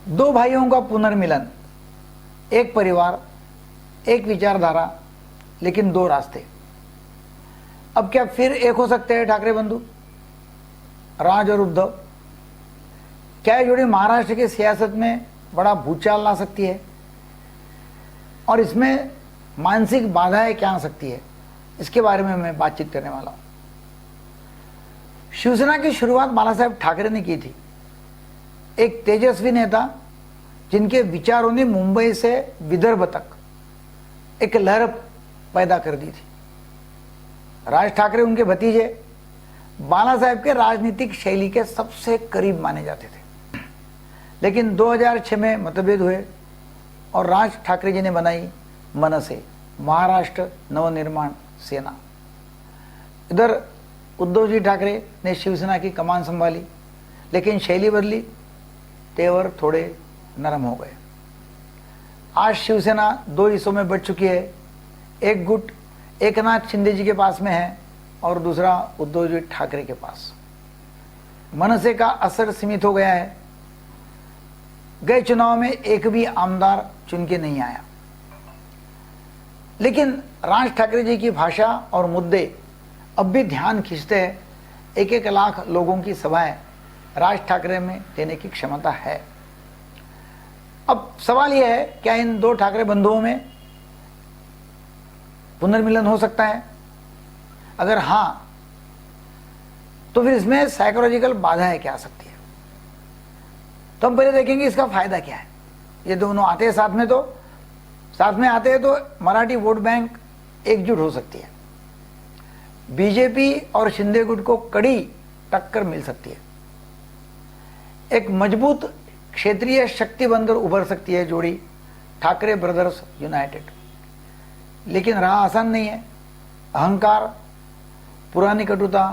दो भाइयों का पुनर्मिलन, एक परिवार, एक विचारधारा, लेकिन दो रास्ते। अब क्या फिर एक हो सकते हैं ठाकरे बंधु, राज और उद्धव? क्या ये जोड़ी महाराष्ट्र की सियासत में बड़ा भूचाल ला सकती है? और इसमें मानसिक बाधाएं क्या आ सकती है, इसके बारे में मैं बातचीत करने वाला हूं। शिवसेना की शुरुआत बाला साहेब ठाकरे ने की थी, एक तेजस्वी नेता जिनके विचारों ने मुंबई से विदर्भ तक एक लहर पैदा कर दी थी। राज ठाकरे उनके भतीजे बाला साहेब के राजनीतिक शैली के सबसे करीब माने जाते थे, लेकिन 2006 में मतभेद हुए और राज ठाकरे जी ने बनाई मनसे, महाराष्ट्र नवनिर्माण सेना। इधर उद्धव जी ठाकरे ने शिवसेना की कमान संभाली, लेकिन शैली बदली, तेवर थोड़े नरम हो गए। आज शिवसेना दो हिस्सों में बट चुकी है। एक गुट एकनाथ शिंदे जी के पास में है और दूसरा उद्धव जी ठाकरे के पास। मनसे का असर सीमित हो गया है। गए चुनाव में एक भी आमदार चुन के नहीं आया, लेकिन राज ठाकरे जी की भाषा और मुद्दे अब भी ध्यान खींचते हैं। 1-1 लाख लोगों की सभाएं राज ठाकरे में देने की क्षमता है। अब सवाल यह है, क्या इन दो ठाकरे बंधुओं में पुनर्मिलन हो सकता है? अगर हां, तो फिर इसमें साइकोलॉजिकल बाधाएं क्या आ सकती है? तो हम पहले देखेंगे इसका फायदा क्या है। ये दोनों आते हैं साथ में, तो साथ में आते हैं तो मराठी वोट बैंक एकजुट हो सकती है। बीजेपी और शिंदे गुट को कड़ी टक्कर मिल सकती है। एक मजबूत क्षेत्रीय शक्ति बनकर उभर सकती है जोड़ी ठाकरे ब्रदर्स यूनाइटेड। लेकिन राह आसान नहीं है। अहंकार, पुरानी कटुता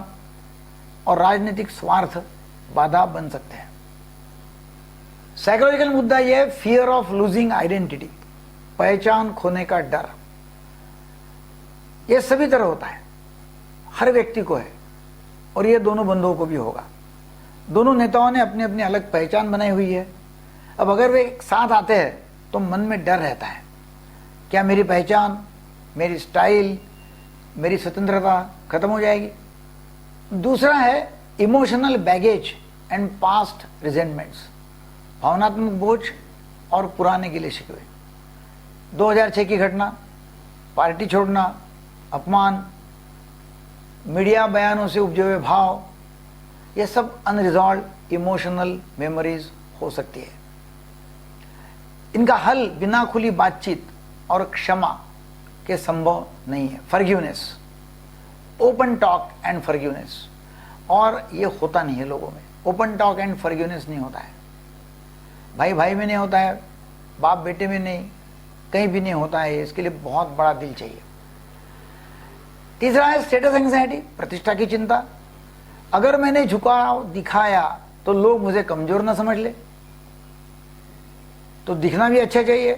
और राजनीतिक स्वार्थ बाधा बन सकते हैं। साइकोलॉजिकल मुद्दा यह है, फियर ऑफ लूजिंग आइडेंटिटी, पहचान खोने का डर। यह सभी तरह होता है, हर व्यक्ति को है, और यह दोनों बंधुओं को भी होगा। दोनों नेताओं ने अपनी अपनी अलग पहचान बनाई हुई है। अब अगर वे एक साथ आते हैं तो मन में डर रहता है, क्या मेरी पहचान, मेरी स्टाइल, मेरी स्वतंत्रता खत्म हो जाएगी? दूसरा है इमोशनल बैगेज एंड पास्ट रिजेंटमेंट्स, भावनात्मक बोझ और पुराने गिले शिकवे। 2006 की घटना, पार्टी छोड़ना, अपमान, मीडिया बयानों से उपजे हुए भाव, ये सब अनरिजॉल्व इमोशनल मेमोरीज हो सकती है। इनका हल बिना खुली बातचीत और क्षमा के संभव नहीं है। Forgiveness, open talk and forgiveness, और ये होता नहीं है लोगों में। ओपन टॉक एंड फॉरगिवनेस नहीं होता है। भाई भाई में नहीं होता है, बाप बेटे में नहीं, कहीं भी नहीं होता है। इसके लिए बहुत बड़ा दिल चाहिए। तीसरा है स्टेटस एंग्जाइटी, प्रतिष्ठा की चिंता। अगर मैंने झुकाव दिखाया तो लोग मुझे कमजोर ना समझ ले, तो दिखना भी अच्छा चाहिए,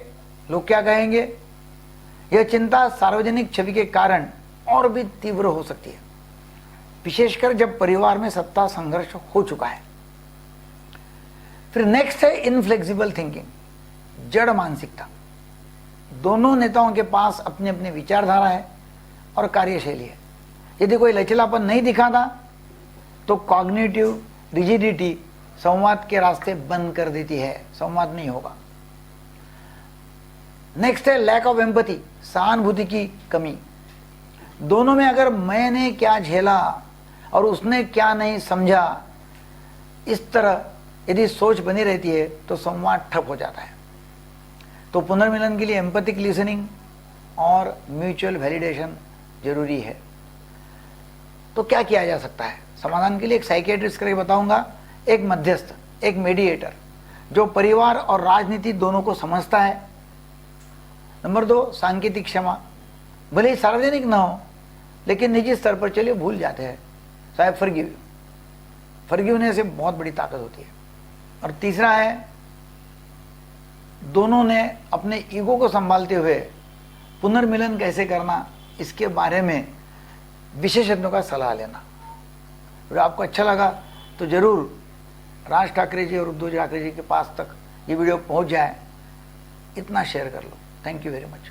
लोग क्या कहेंगे। यह चिंता सार्वजनिक छवि के कारण और भी तीव्र हो सकती है, विशेषकर जब परिवार में सत्ता संघर्ष हो चुका है। फिर नेक्स्ट है इनफ्लेक्सिबल थिंकिंग, जड़ मानसिकता। दोनों नेताओं के पास अपनी अपनी विचारधारा है और कार्यशैली है। यदि कोई लचीलापन नहीं दिखाता तो कॉग्निटिव रिजिडिटी संवाद के रास्ते बंद कर देती है, संवाद नहीं होगा। नेक्स्ट है लैक ऑफ एम्पैथी, सहानुभूति की कमी। दोनों में अगर मैंने क्या झेला और उसने क्या नहीं समझा, इस तरह यदि सोच बनी रहती है तो संवाद ठप हो जाता है। तो पुनर्मिलन के लिए एम्पैथिक लिसनिंग और म्यूचुअल वैलिडेशन जरूरी है। तो क्या किया जा सकता है? समाधान के लिए एक साइकियाट्रिस्ट करके बताऊंगा, एक मध्यस्थ, एक मीडिएटर जो परिवार और राजनीति दोनों को समझता है। नंबर 2, सांकेतिक क्षमा। भले ही सार्वजनिक ना हो, लेकिन निजी स्तर पर चलिए भूल जाते हैं, साहब फॉरगिव। फॉरगिवनेस से बहुत बड़ी ताकत होती है। और तीसरा है, दोनों ने अपने ईगो को संभालते हुए पुनर्मिलन कैसे करना, इसके बारे में विशेषज्ञों का सलाह लेना। अगर आपको अच्छा लगा तो जरूर राज ठाकरे जी और उद्धव ठाकरे जी के पास तक ये वीडियो पहुंच जाए, इतना शेयर कर लो। Thank you very much.